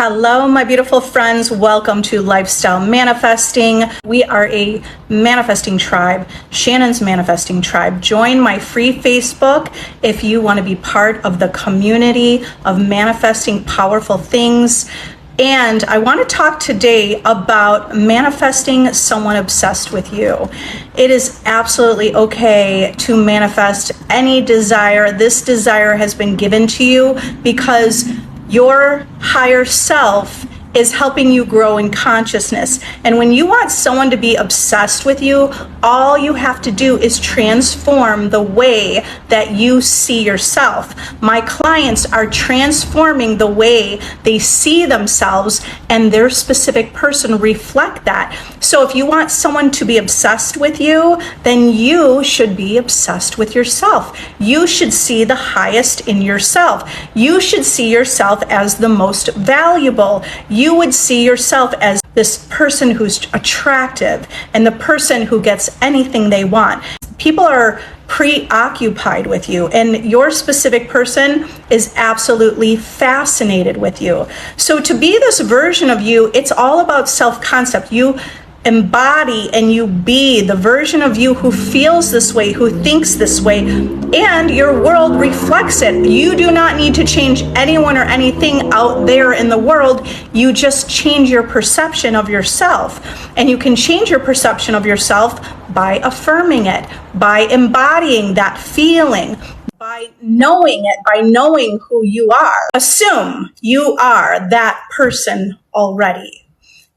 Hello, my beautiful friends. Welcome to Lifestyle Manifesting. We are a manifesting tribe, Shannon's manifesting tribe. Join my free Facebook if you want to be part of the community of manifesting powerful things. And I want to talk today about manifesting someone obsessed with you. It is absolutely okay to manifest any desire. This desire has been given to you because your higher self is helping you grow in consciousness. And when you want someone to be obsessed with you, all you have to do is transform the way that you see yourself. My clients are transforming the way they see themselves, and their specific person reflect that. So if you want someone to be obsessed with you, then you should be obsessed with yourself. You should see the highest in yourself. You should see yourself as the most valuable. You would see yourself as this person who's attractive and the person who gets anything they want. People are preoccupied with you, and your specific person is absolutely fascinated with you. So to be this version of you, it's all about self-concept. You embody and you be the version of you who feels this way, who thinks this way, and your world reflects it. You do not need to change anyone or anything out there in the world. You just change your perception of yourself. And you can change your perception of yourself by affirming it, by embodying that feeling, by knowing it, by knowing who you are. Assume you are that person already.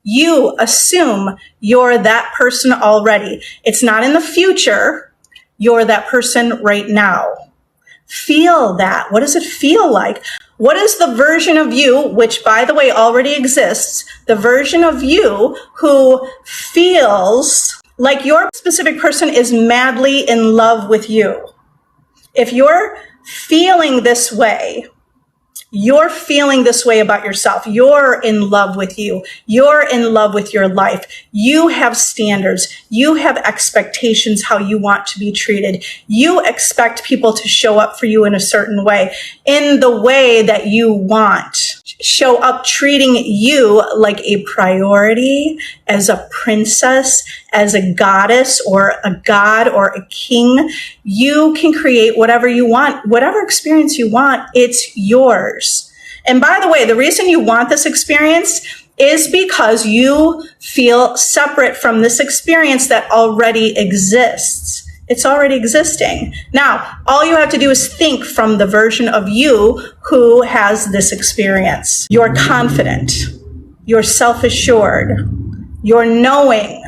You assume you're that person already. It's not in the future. You're that person right now. Feel that. What does it feel like? What is the version of you, which by the way already exists, the version of you who feels like your specific person is madly in love with you? If you're feeling this way, you're feeling this way about yourself. You're in love with you. You're in love with your life. You have standards. You have expectations how you want to be treated. You expect people to show up for you in a certain way, in the way that you want. Show up treating you like a priority, as a princess, as a goddess or a god or a king. You can create whatever you want, whatever experience you want, it's yours. And by the way, the reason you want this experience is because you feel separate from this experience that already exists. It's already existing. Now, all you have to do is think from the version of you who has this experience. You're confident. You're self-assured. You're knowing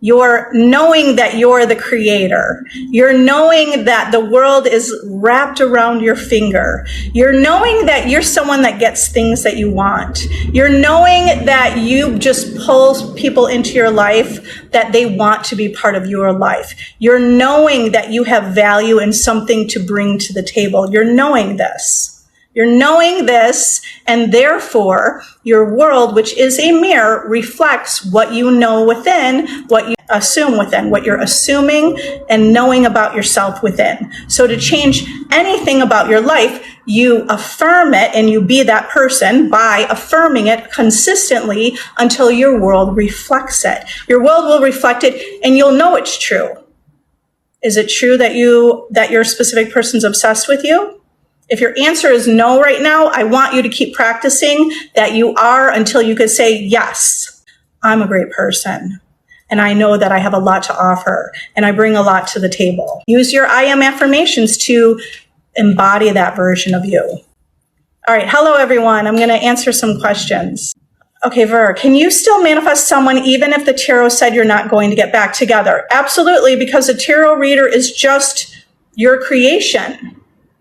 that you're the creator. You're knowing that the world is wrapped around your finger. You're knowing that you're someone that gets things that you want. You're knowing that you just pull people into your life that they want to be part of your life. You're knowing that you have value and something to bring to the table. You're knowing this. You're knowing this, and therefore your world, which is a mirror, reflects what you know within, what you assume within, what you're assuming and knowing about yourself within. So to change anything about your life, you affirm it and you be that person by affirming it consistently until your world reflects it. Your world will reflect it and you'll know it's true. Is it true that your specific person's obsessed with you? If your answer is no right now, I want you to keep practicing that you are until you could say, yes, I'm a great person. And I know that I have a lot to offer and I bring a lot to the table. Use your I am affirmations to embody that version of you. All right. Hello, everyone. I'm going to answer some questions. Okay, Ver, can you still manifest someone even if the tarot said you're not going to get back together? Absolutely, because a tarot reader is just your creation.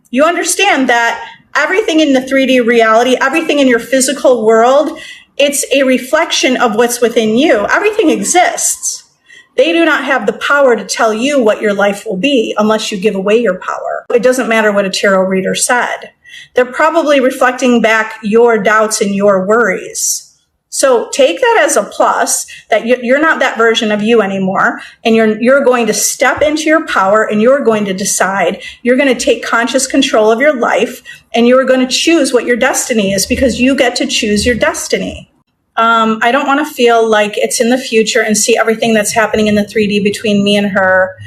You understand that everything in the 3D reality, everything in your physical world, it's a reflection of what's within you. Everything exists. They do not have the power to tell you what your life will be unless you give away your power. It doesn't matter what a tarot reader said. They're probably reflecting back your doubts and your worries. So take that as a plus, that you're not that version of you anymore, and you're going to step into your power, and you're going to decide. You're going to take conscious control of your life, and you're going to choose what your destiny is, because you get to choose your destiny. I don't want to feel like it's in the future and see everything that's happening in the 3D between me and her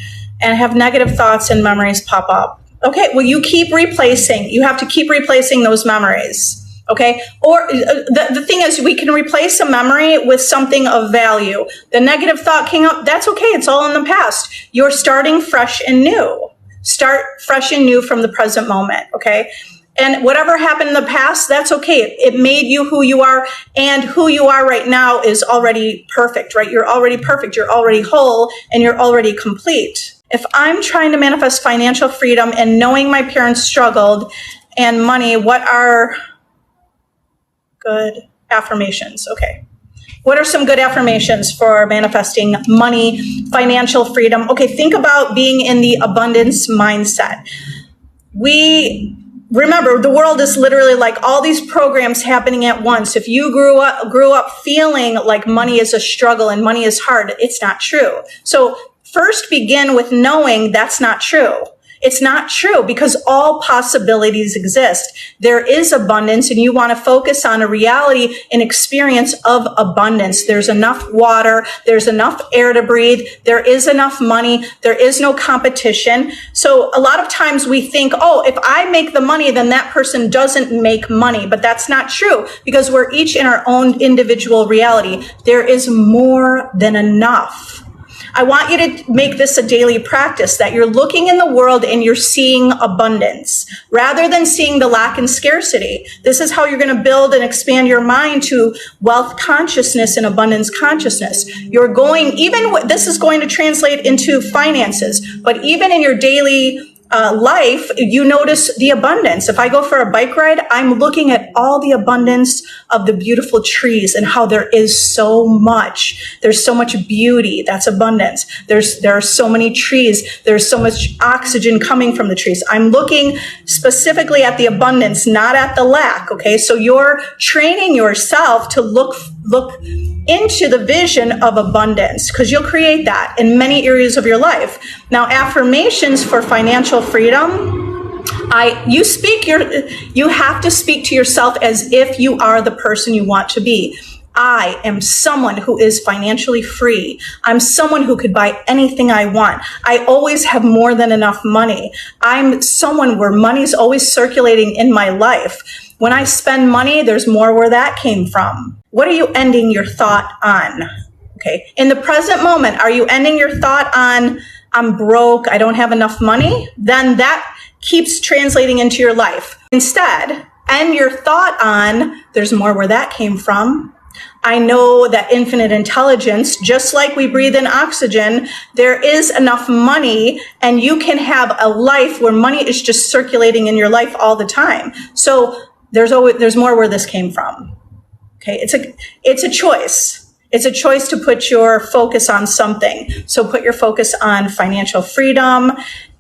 and have negative thoughts and memories pop up. Okay, well, you keep replacing. You have to keep replacing those memories. Okay, or the thing is, we can replace a memory with something of value. The negative thought came up. That's okay. It's all in the past. You're starting fresh and new. Start fresh and new from the present moment. Okay. And whatever happened in the past, that's okay. It made you who you are, and who you are right now is already perfect, right? You're already perfect. You're already whole, and you're already complete. If I'm trying to manifest financial freedom and knowing my parents struggled and money, what are good affirmations? Okay. What are some good affirmations for manifesting money, financial freedom? Okay, think about being in the abundance mindset. Remember, the world is literally like all these programs happening at once. If you grew up feeling like money is a struggle and money is hard, it's not true. So first begin with knowing that's not true. It's not true, because all possibilities exist. There is abundance, and you want to focus on a reality and experience of abundance. There's enough water. There's enough air to breathe. There is enough money. There is no competition. So a lot of times we think, oh, if I make the money, then that person doesn't make money. But that's not true, because we're each in our own individual reality. There is more than enough. I want you to make this a daily practice, that you're looking in the world and you're seeing abundance rather than seeing the lack and scarcity. This is how you're going to build and expand your mind to wealth consciousness and abundance consciousness. This is going to translate into finances, but even in your daily life, you notice the abundance. If I go for a bike ride, I'm looking at all the abundance of the beautiful trees and how there is so much. There's so much beauty. That's abundance. There are so many trees. There's so much oxygen coming from the trees. I'm looking specifically at the abundance, not at the lack. Okay. So you're training yourself to look into the vision of abundance, because you'll create that in many areas of your life. Now, affirmations for financial freedom, you have to speak to yourself as if you are the person you want to be. I am someone who is financially free. I'm someone who could buy anything I want. I always have more than enough money. I'm someone where money's always circulating in my life. When I spend money, there's more where that came from. What are you ending your thought on? Okay. In the present moment, are you ending your thought on, I'm broke, I don't have enough money? Then that keeps translating into your life. Instead, end your thought on, there's more where that came from. I know that infinite intelligence, just like we breathe in oxygen, there is enough money, and you can have a life where money is just circulating in your life all the time. So there's more where this came from. Okay, it's a choice. It's a choice to put your focus on something. So put your focus on financial freedom,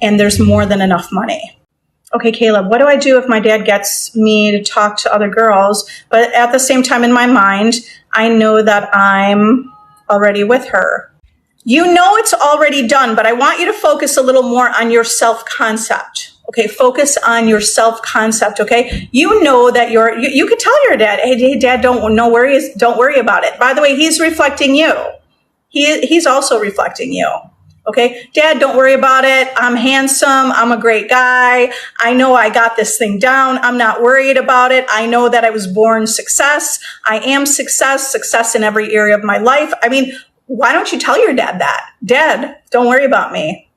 and there's more than enough money. Okay, Caleb, what do I do if my dad gets me to talk to other girls, but at the same time in my mind, I know that I'm already with her? You know it's already done, but I want you to focus a little more on your self-concept. Okay, focus on your self-concept, okay? You know that you could tell your dad, hey, Dad, don't worry about it. By the way, he's reflecting you. He's also reflecting you. Okay, Dad, don't worry about it. I'm handsome. I'm a great guy. I know I got this thing down. I'm not worried about it. I know that I was born success. I am success in every area of my life. I mean, why don't you tell your dad that? Dad, don't worry about me.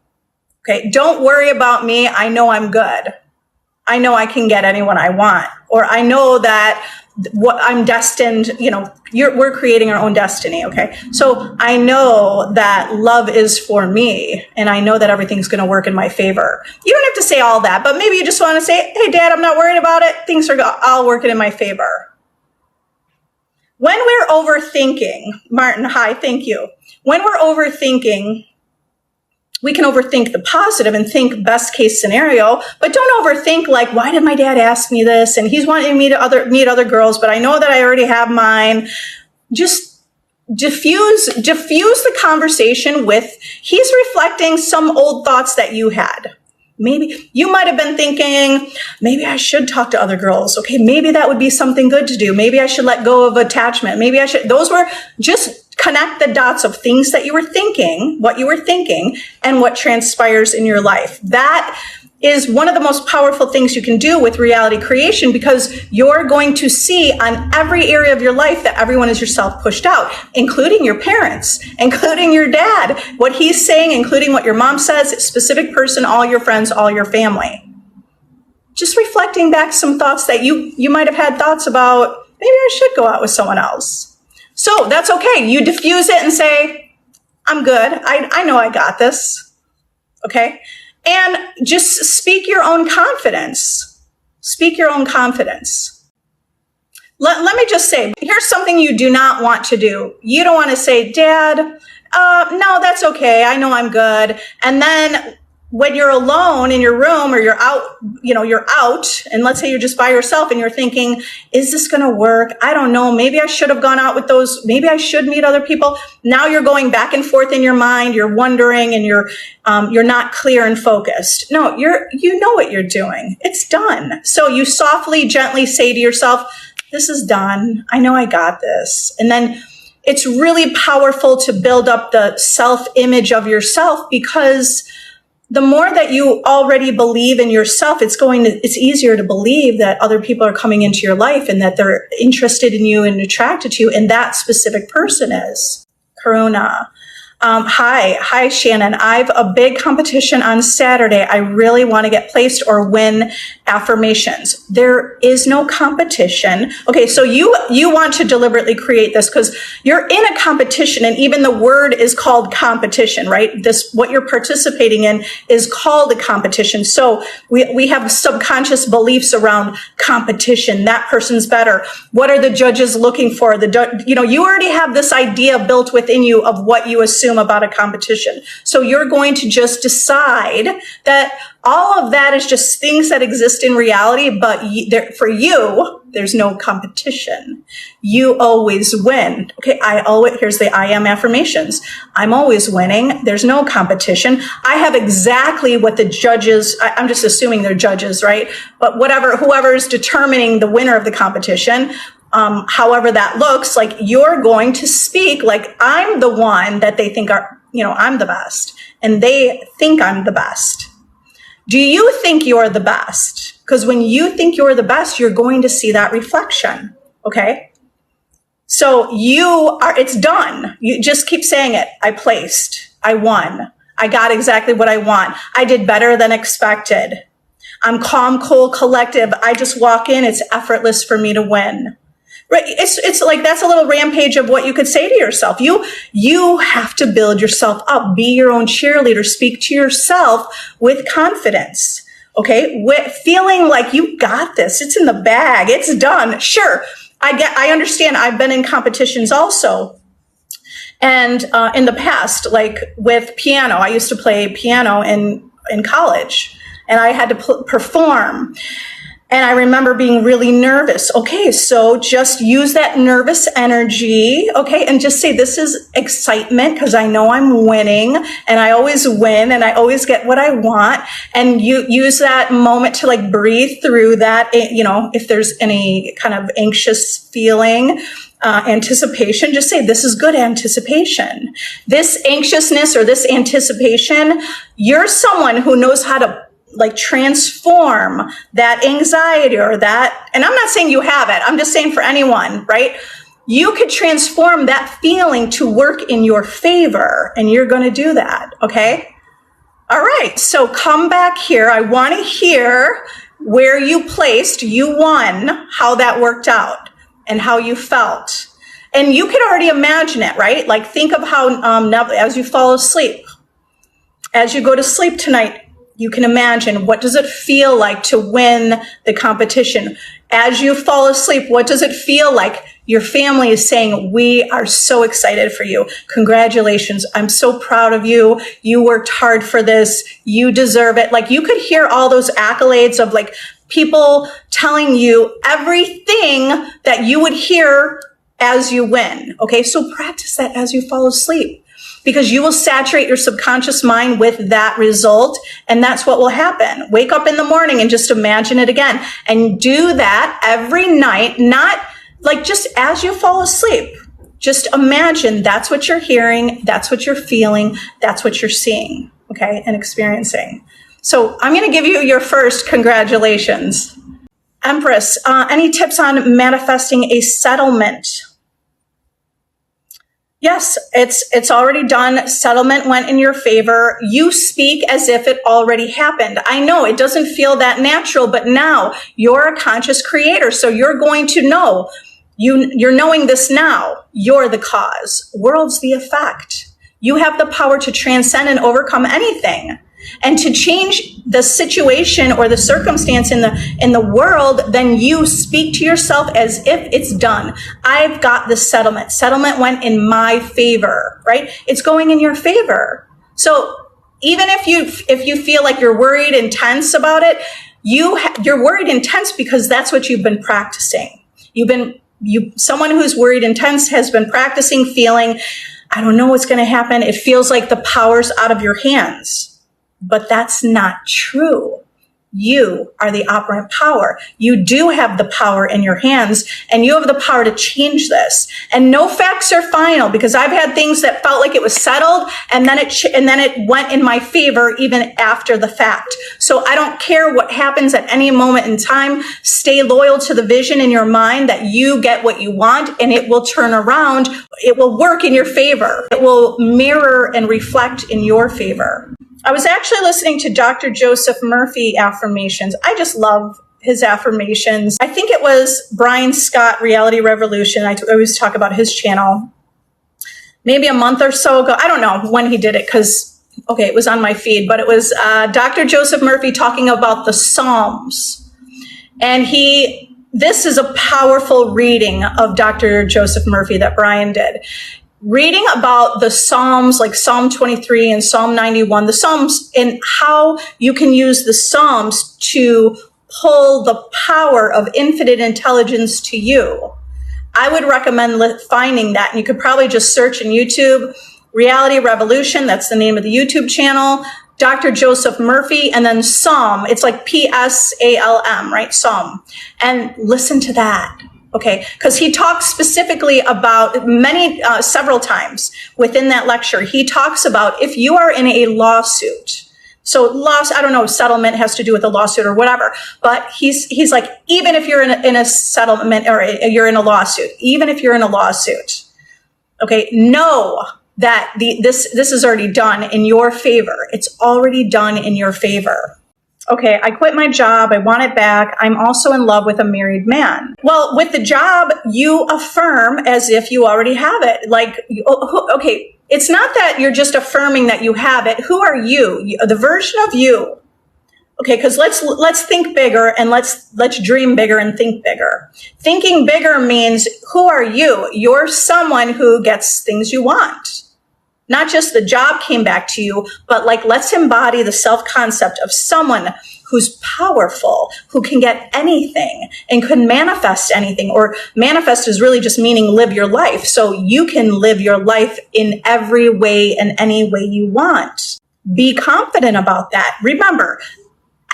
Okay, don't worry about me. I know I'm good. I know I can get anyone I want. Or I know that what I'm destined, we're creating our own destiny, okay? So I know that love is for me, and I know that everything's going to work in my favor. You don't have to say all that, but maybe you just want to say, hey, Dad, I'm not worried about it. Things are all working in my favor. When we're overthinking, Martin, hi, thank you. When we're overthinking, we can overthink the positive and think best case scenario, but don't overthink like, why did my dad ask me this? And he's wanting me to meet other girls, but I know that I already have mine. just diffuse the conversation with, he's reflecting some old thoughts that you had. Maybe you might have been thinking, maybe I should talk to other girls. Okay, maybe that would be something good to do. Maybe I should let go of attachment. Maybe I should. Those were just connect the dots of things that you were thinking, what you were thinking, and what transpires in your life. That is one of the most powerful things you can do with reality creation, because you're going to see on every area of your life that everyone is yourself pushed out, including your parents, including your dad, what he's saying, including what your mom says, specific person, all your friends, all your family. Just reflecting back some thoughts that you might have had thoughts about, maybe I should go out with someone else. So that's okay. You diffuse it and say, I'm good. I know I got this. Okay. And just speak your own confidence. Speak your own confidence. Let me just say, here's something you do not want to do. You don't want to say, Dad, no, that's okay. I know I'm good. And then when you're alone in your room, or you're out, and let's say you're just by yourself and you're thinking, is this going to work? I don't know. Maybe I should have gone out with those. Maybe I should meet other people. Now you're going back and forth in your mind. You're wondering, and you're not clear and focused. No, you know what you're doing. It's done. So you softly, gently say to yourself, this is done. I know I got this. And then it's really powerful to build up the self-image of yourself, because the more that you already believe in yourself, it's easier to believe that other people are coming into your life and that they're interested in you and attracted to you, and that specific person is. Karuna. Hi, Shannon. I have a big competition on Saturday. I really want to get placed or win affirmations. There is no competition. Okay, so you want to deliberately create this because you're in a competition, and even the word is called competition, right? What you're participating in is called a competition. So we have subconscious beliefs around competition. That person's better. What are the judges looking for? You already have this idea built within you of what you assume about a competition. So you're going to just decide that all of that is just things that exist in reality, but for you, there's no competition. You always win. Okay, here's the I am affirmations. I'm always winning. There's no competition. I have exactly what the judges, I'm just assuming they're judges, right? But whoever's determining the winner of the competition, however that looks, like you're going to speak like I'm the one that they think I'm the best, and they think I'm the best. Do you think you're the best? Because when you think you're the best, you're going to see that reflection. Okay. So it's done. You just keep saying it. I placed, I won. I got exactly what I want. I did better than expected. I'm calm, cool, collective. I just walk in. It's effortless for me to win. Right. It's like, that's a little rampage of what you could say to yourself. You have to build yourself up, be your own cheerleader, speak to yourself with confidence. Okay. With feeling like you got this. It's in the bag. It's done. Sure. I understand. I've been in competitions also. And, in the past, like with piano, I used to play piano in college, and I had to perform. And I remember being really nervous. Okay, so just use that nervous energy, okay, and just say this is excitement because I know I'm winning, and I always win, and I always get what I want. And you use that moment to like breathe through that, if there's any kind of anxious feeling, anticipation, just say this is good anticipation. This anxiousness or this anticipation, you're someone who knows how to like transform that anxiety or that, and I'm not saying you have it, I'm just saying for anyone, right? You could transform that feeling to work in your favor, and you're going to do that. Okay. All right. So come back here. I want to hear where you placed, you won, how that worked out and how you felt. And you can already imagine it, right? Like think of how, as you fall asleep, as you go to sleep tonight, you can imagine, what does it feel like to win the competition? As you fall asleep, what does it feel like? Your family is saying, we are so excited for you. Congratulations. I'm so proud of you. You worked hard for this. You deserve it. Like you could hear all those accolades of like people telling you everything that you would hear as you win. Okay, so practice that as you fall asleep, because you will saturate your subconscious mind with that result, and that's what will happen. Wake up in the morning and just imagine it again, and do that every night, not like just as you fall asleep. Just imagine that's what you're hearing, that's what you're feeling, that's what you're seeing, okay, and experiencing. So I'm going to give you your first congratulations. Empress, any tips on manifesting a settlement? Yes, it's already done. Settlement went in your favor. You speak as if it already happened. I know it doesn't feel that natural, but now you're a conscious creator, so you're going to know. You're knowing this now. You're the cause. World's the effect. You have the power to transcend and overcome anything, and to change the situation or the circumstance in the world. Then you speak to yourself as if it's done. I've got the settlement. Settlement went in my favor, right? It's going in your favor. So even if you feel like you're worried and tense about it, you're worried and tense because that's what you've been practicing. Someone who's worried and tense has been practicing feeling, I don't know what's going to happen. It feels like the power's out of your hands, but that's not true. You are the operant power. You do have the power in your hands, and you have the power to change this. And no facts are final, because I've had things that felt like it was settled, and then it went in my favor even after the fact. So I don't care what happens at any moment in time. Stay loyal to the vision in your mind that you get what you want, and it will turn around. It will work in your favor. It will mirror and reflect in your favor. I was actually listening to Dr. Joseph Murphy affirmations. I just love his affirmations. I think it was Brian Scott, Reality Revolution. I always talk about his channel. Maybe a month or so ago. I don't know when he did it, because, okay, it was on my feed, but it was Dr. Joseph Murphy talking about the Psalms. And this is a powerful reading of Dr. Joseph Murphy that Brian did. Reading about the Psalms, like Psalm 23 and Psalm 91, the Psalms, and how you can use the Psalms to pull the power of infinite intelligence to you. I would recommend finding that. And you could probably just search in YouTube, Reality Revolution. That's the name of the YouTube channel. Dr. Joseph Murphy, and then Psalm. It's like Psalm, right? Psalm. And listen to that. Okay, because he talks specifically about several times within that lecture, he talks about if you are in a lawsuit. So I don't know if settlement has to do with a lawsuit or whatever, but he's like, even if you're in a settlement or you're in a lawsuit, even if you're in a lawsuit, okay, know that this is already done in your favor. It's already done in your favor. Okay, I quit my job. I want it back. I'm also in love with a married man. Well, with the job, you affirm as if you already have it. Like, okay, it's not that you're just affirming that you have it. Who are you? The version of you. Okay, because let's think bigger, and let's dream bigger and think bigger. Thinking bigger means, who are you? You're someone who gets things you want. Not just the job came back to you, but like, let's embody the self-concept of someone who's powerful, who can get anything and can manifest anything. Or manifest is really just meaning live your life. So you can live your life in every way and any way you want. Be confident about that. Remember,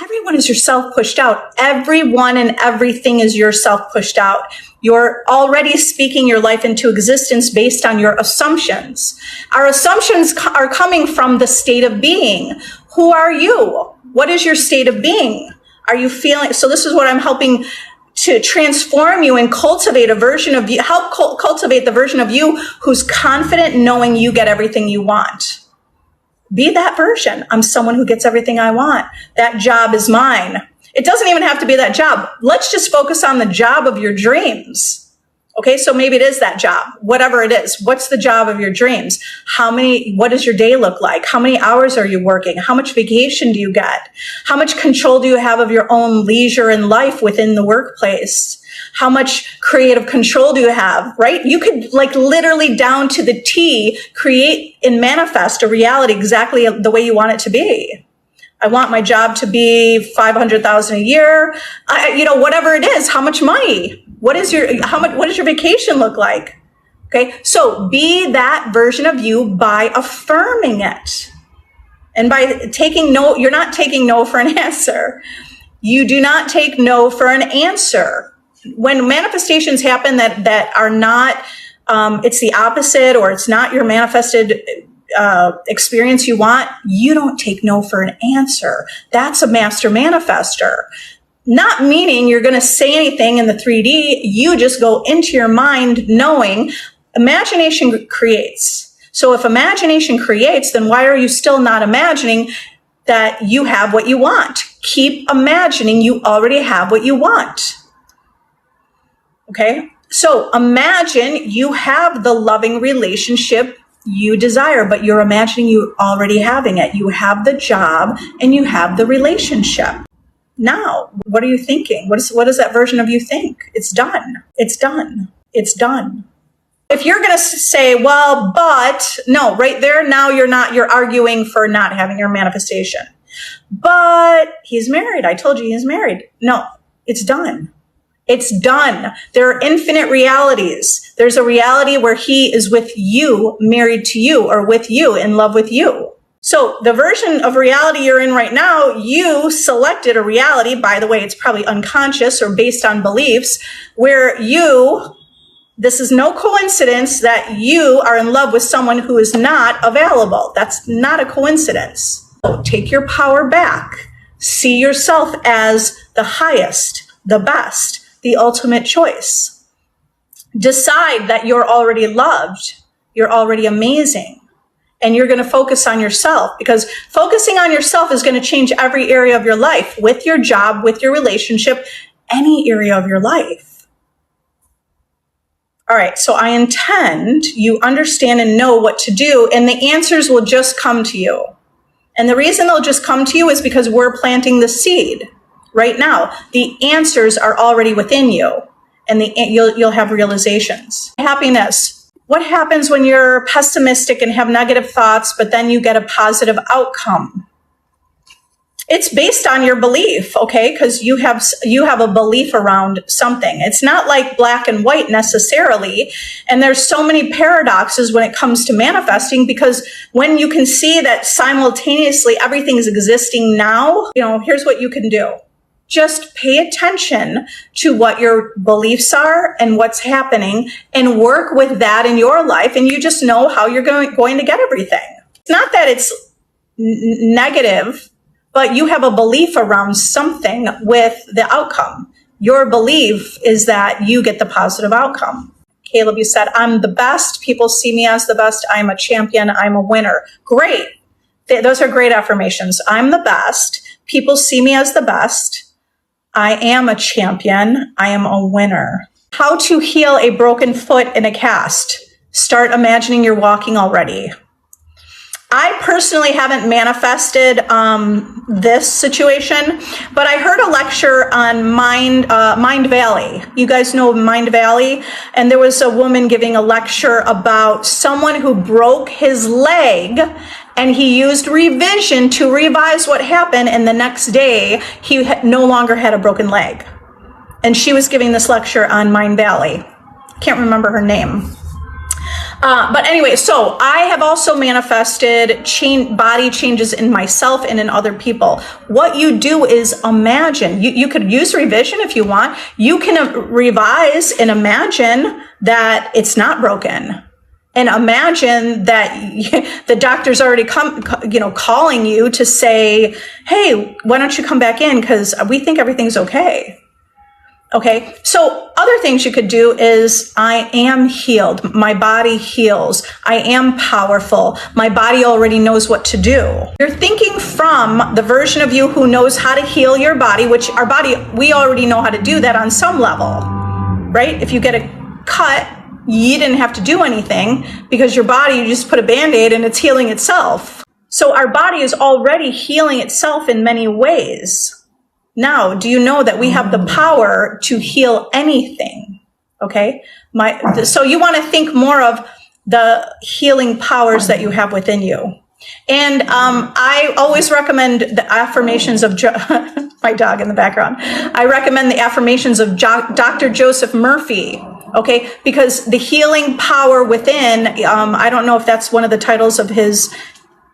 everyone is yourself pushed out. Everyone and everything is yourself pushed out. You're already speaking your life into existence based on your assumptions. Our assumptions are coming from the state of being. Who are you? What is your state of being? Are you feeling? So this is what I'm helping to transform you and cultivate a version of you, help cultivate the version of you who's confident knowing you get everything you want. Be that version. I'm someone who gets everything I want. That job is mine. It doesn't even have to be that job. Let's just focus on the job of your dreams. Okay, so maybe it is that job, whatever it is. What's the job of your dreams? What does your day look like? How many hours are you working? How much vacation do you get? How much control do you have of your own leisure and life within the workplace? How much creative control do you have, right? You could like literally down to the T create and manifest a reality exactly the way you want it to be. I want my job to be $500,000 a year. Whatever it is, how much money? What does your vacation look like? Okay, so be that version of you by affirming it. And by taking no, you're not taking no for an answer. You do not take no for an answer. When manifestations happen that are not, it's the opposite, or it's not your manifested experience you want, you don't take no for an answer. That's a master manifester. Not meaning you're going to say anything in the 3D. You just go into your mind knowing imagination creates. So if imagination creates, then why are you still not imagining that you have what you want? Keep imagining you already have what you want. Okay? So imagine you have the loving relationship you desire, but you're imagining you already having it. You have the job and you have the relationship. Now, what are you thinking? What does that version of you think? It's done. It's done. It's done. If you're going to say, well, but, no, right there, now you're arguing for not having your manifestation. But he's married. I told you he's married. No, it's done. It's done. There are infinite realities. There's a reality where he is with you, married to you, or with you, in love with you. So the version of reality you're in right now, you selected a reality. By the way, it's probably unconscious or based on beliefs where this is no coincidence that you are in love with someone who is not available. That's not a coincidence. So take your power back. See yourself as the highest, the best, the ultimate choice. Decide that you're already loved. You're already amazing. And you're going to focus on yourself, because focusing on yourself is going to change every area of your life, with your job, with your relationship, any area of your life. All right, so I intend you understand and know what to do, and the answers will just come to you. And the reason they'll just come to you is because we're planting the seed right now. The answers are already within you, and you'll have realizations. Happiness. What happens when you're pessimistic and have negative thoughts, but then you get a positive outcome? It's based on your belief, okay? Because you have a belief around something. It's not like black and white necessarily. And there's so many paradoxes when it comes to manifesting, because when you can see that simultaneously everything's existing now, here's what you can do. Just pay attention to what your beliefs are and what's happening, and work with that in your life, and you just know how you're going to get everything. It's not that it's negative, but you have a belief around something with the outcome. Your belief is that you get the positive outcome. Caleb, you said, I'm the best. People see me as the best. I'm a champion. I'm a winner. Great. Those are great affirmations. I'm the best. People see me as the best. I am a champion. I am a winner. How to heal a broken foot in a cast. Start imagining you're walking already. I personally haven't manifested this situation, but I heard a lecture on Mind Valley. You guys know Mind Valley? And there was a woman giving a lecture about someone who broke his leg, and he used revision to revise what happened, and the next day he no longer had a broken leg. And she was giving this lecture on Mind Valley. Can't remember her name. But anyway, so I have also manifested body changes in myself and in other people. What you do is imagine. You could use revision if you want. You can revise and imagine that it's not broken. And imagine that the doctor's already calling you to say, hey, why don't you come back in? Because we think everything's okay. Okay, so other things you could do is, I am healed. My body heals. I am powerful. My body already knows what to do. You're thinking from the version of you who knows how to heal your body, which our body, we already know how to do that on some level, right? If you get a cut, you didn't have to do anything, because your body, you just put a Band-Aid and it's healing itself. So our body is already healing itself in many ways. Now, do you know that we have the power to heal anything? Okay. So you want to think more of the healing powers that you have within you. And I always recommend the affirmations of my dog in the background. I recommend the affirmations of Dr. Joseph Murphy, Okay, because the healing power within, I don't know if that's one of the titles of his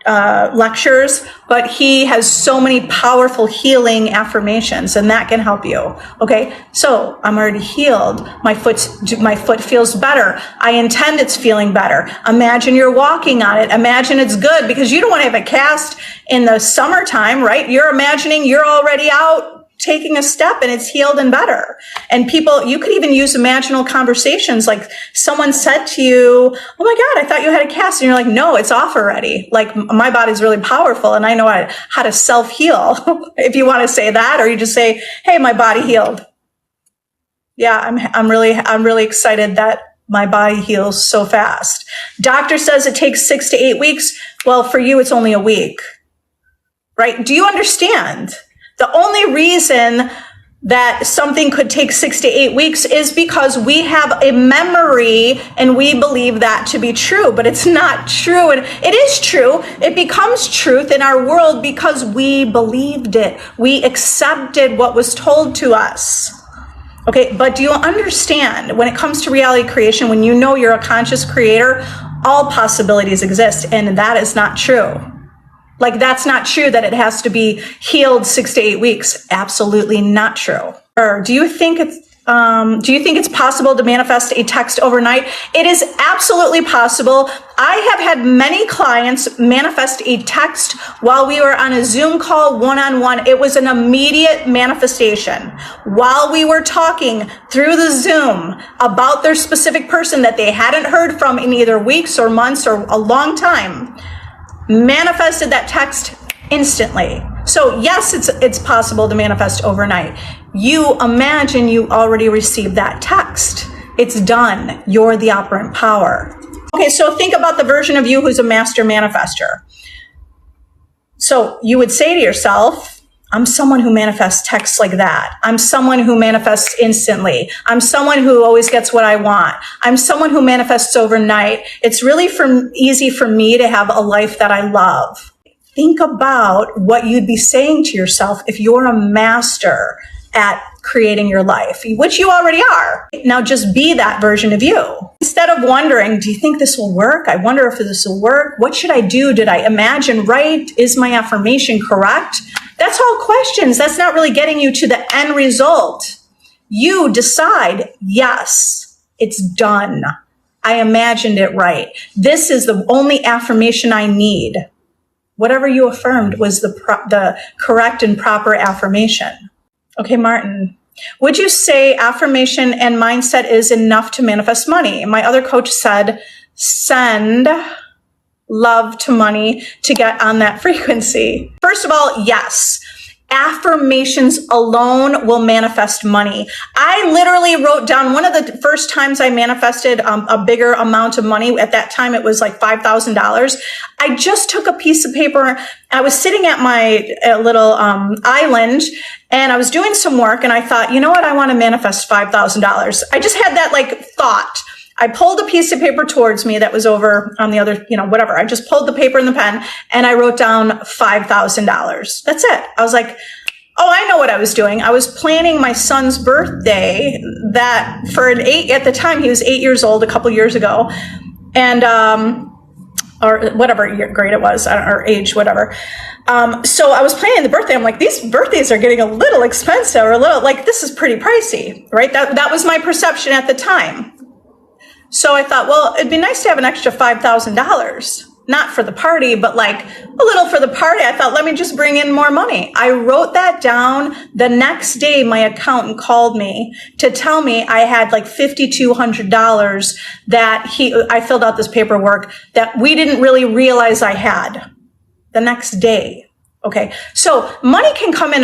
lectures, but he has so many powerful healing affirmations, and that can help you. Okay, so I'm already healed. My foot feels better. I intend it's feeling better. Imagine you're walking on it. Imagine it's good, because you don't want to have a cast in the summertime, right? You're imagining you're already out taking a step and it's healed and better. And people, you could even use imaginal conversations, like someone said to you, oh my God, I thought you had a cast. And you're like, no, it's off already. Like, my body's really powerful and I know how to self-heal. If you want to say that, or you just say, hey, my body healed. Yeah, I'm really excited that my body heals so fast. Doctor says it takes 6 to 8 weeks. Well, for you, it's only a week, right? Do you understand? The only reason that something could take 6 to 8 weeks is because we have a memory and we believe that to be true, but it's not true. And it is true. It becomes truth in our world because we believed it. We accepted what was told to us. Okay, but do you understand, when it comes to reality creation, when you know you're a conscious creator, all possibilities exist, and that is not true. Like, that's not true that it has to be healed 6 to 8 weeks. Absolutely not true. Or do you think it's possible to manifest a text overnight? It is absolutely possible. I have had many clients manifest a text while we were on a Zoom call one-on-one. It was an immediate manifestation. While we were talking through the Zoom about their specific person that they hadn't heard from in either weeks or months or a long time, manifested that text instantly. So yes, it's possible to manifest overnight. You imagine you already received that text. It's done. You're the operant power. Okay, so think about the version of you who's a master manifester. So you would say to yourself, I'm someone who manifests texts like that. I'm someone who manifests instantly. I'm someone who always gets what I want. I'm someone who manifests overnight. It's really easy for me to have a life that I love. Think about what you'd be saying to yourself if you're a master at creating your life, which you already are. Now just be that version of you. Instead of wondering, do you think this will work? I wonder if this will work. What should I do? Did I imagine right? Is my affirmation correct? That's all questions. That's not really getting you to the end result. You decide, yes, it's done. I imagined it right. This is the only affirmation I need. Whatever you affirmed was the correct and proper affirmation. Okay, Martin, would you say affirmation and mindset is enough to manifest money? My other coach said, send love to money to get on that frequency. First of all, yes. Affirmations alone will manifest money. I literally wrote down one of the first times I manifested a bigger amount of money. At that time, it was like $5,000. I just took a piece of paper. I was sitting at my little island and I was doing some work and I thought, you know what? I want to manifest $5,000. I just had that like thought. I pulled a piece of paper towards me that was over on the other, whatever. I just pulled the paper and the pen and I wrote down $5,000. That's it. I was like, oh, I know what I was doing. I was planning my son's birthday at the time, he was 8 years old a couple years ago. And, or whatever grade it was, or age, whatever. So I was planning the birthday. I'm like, these birthdays are getting a little expensive, or a little, like, this is pretty pricey, right? That was my perception at the time. So I thought, well, it'd be nice to have an extra $5,000, not for the party, but like a little for the party. I thought, let me just bring in more money. I wrote that down. The next day, my accountant called me to tell me I had like $5,200 that I filled out this paperwork that we didn't really realize I had the next day. Okay, so money can come in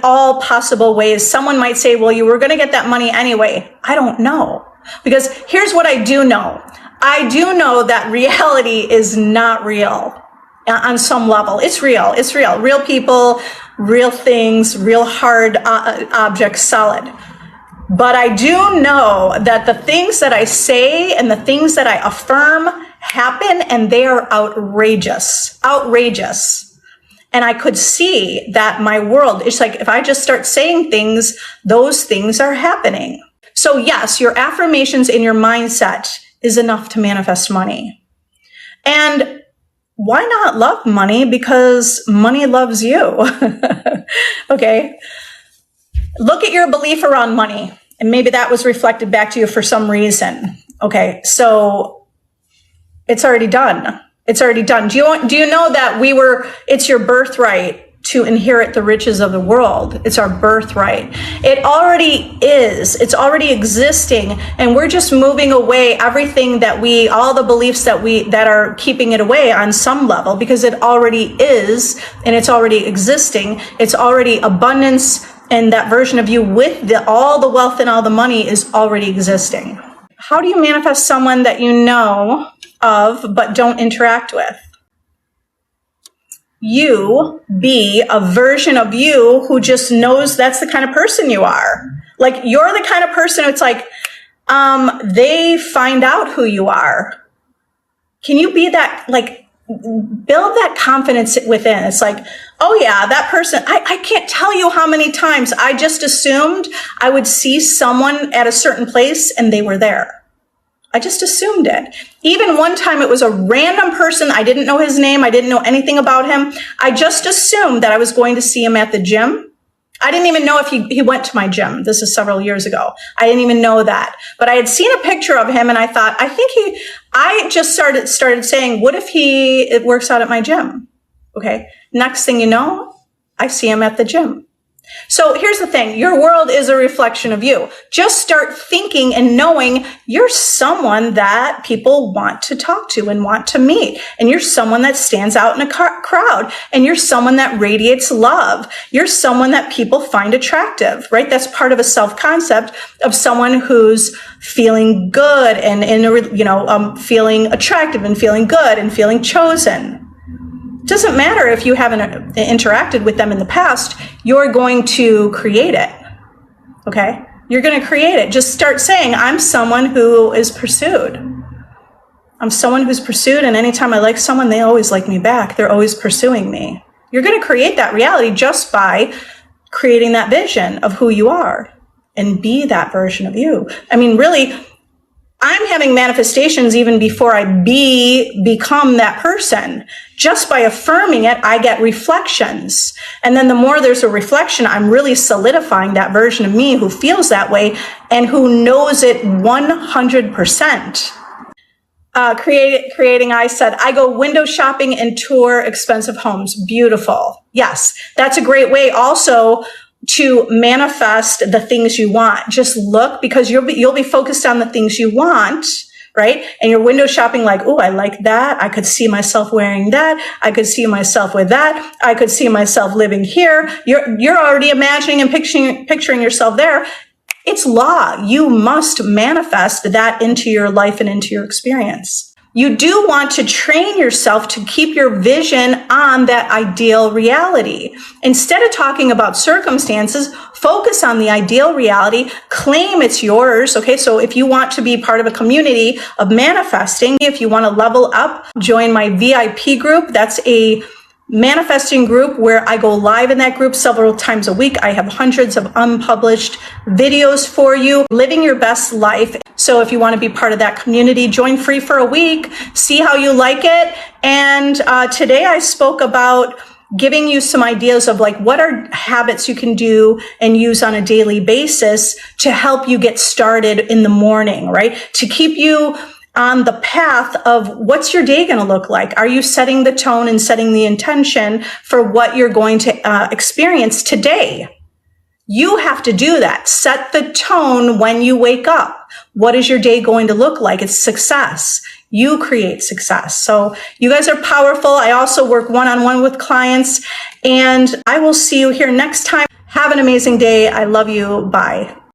all possible ways. Someone might say, well, you were going to get that money anyway. I don't know. Because here's what I do know. I do know that reality is not real on some level. It's real. It's real. Real people, real things, real hard objects, solid. But I do know that the things that I say and the things that I affirm happen, and they are outrageous. Outrageous. And I could see that my world, it's like if I just start saying things, those things are happening. So yes, your affirmations and your mindset is enough to manifest money. And why not love money? Because money loves you. Okay. Look at your belief around money. And maybe that was reflected back to you for some reason. Okay. So it's already done. It's already done. Do you know that it's your birthright to inherit the riches of the world? It's our birthright. It already is. It's already existing. And we're just moving away everything all the beliefs that are keeping it away on some level, because it already is, and it's already existing. It's already abundance, and that version of you with all the wealth and all the money is already existing. How do you manifest someone that you know of but don't interact with? You be a version of you who just knows that's the kind of person you are. Like, you're the kind of person it's like, they find out who you are. Can you be that, like, build that confidence within? It's like, oh yeah, that person, I can't tell you how many times I just assumed I would see someone at a certain place and they were there. I just assumed it. Even one time it was a random person. I didn't know his name. I didn't know anything about him. I just assumed that I was going to see him at the gym. I didn't even know if he went to my gym. This is several years ago. I didn't even know that. But I had seen a picture of him and I thought, I just started saying, what if it works out at my gym? Okay. Next thing you know, I see him at the gym. So here's the thing. Your world is a reflection of you. Just start thinking and knowing you're someone that people want to talk to and want to meet. And you're someone that stands out in a crowd. And you're someone that radiates love. You're someone that people find attractive, right? That's part of a self-concept of someone who's feeling good and feeling attractive and feeling good and feeling chosen. It doesn't matter if you haven't interacted with them in the past, you're going to create it, okay? You're going to create it. Just start saying, I'm someone who is pursued. I'm someone who's pursued, and anytime I like someone, they always like me back. They're always pursuing me. You're going to create that reality just by creating that vision of who you are and be that version of you. I mean, really, I'm having manifestations even before I become that person. Just by affirming it, I get reflections. And then the more there's a reflection, I'm really solidifying that version of me who feels that way and who knows it 100%. Creating, I said, I go window shopping and tour expensive homes. Beautiful. Yes, that's a great way also to manifest the things you want. Just look, because you'll be focused on the things you want, right? And you're window shopping like, oh, I like that. I could see myself wearing that. I could see myself with that. I could see myself living here. You're already imagining and picturing yourself there. It's law. You must manifest that into your life and into your experience. You do want to train yourself to keep your vision on that ideal reality. Instead of talking about circumstances, focus on the ideal reality, claim it's yours. Okay, so if you want to be part of a community of manifesting, if you want to level up, join my VIP group. That's a manifesting group where I go live in that group several times a week. I have hundreds of unpublished videos for you, living your best life. So if you want to be part of that community, join free for a week, see how you like it. And today I spoke about giving you some ideas of like what are habits you can do and use on a daily basis to help you get started in the morning, right? To keep you on the path of what's your day going to look like? Are you setting the tone and setting the intention for what you're going to experience today? You have to do that. Set the tone when you wake up. What is your day going to look like? It's success. You create success. So you guys are powerful. I also work one-on-one with clients, and I will see you here next time. Have an amazing day. I love you. Bye.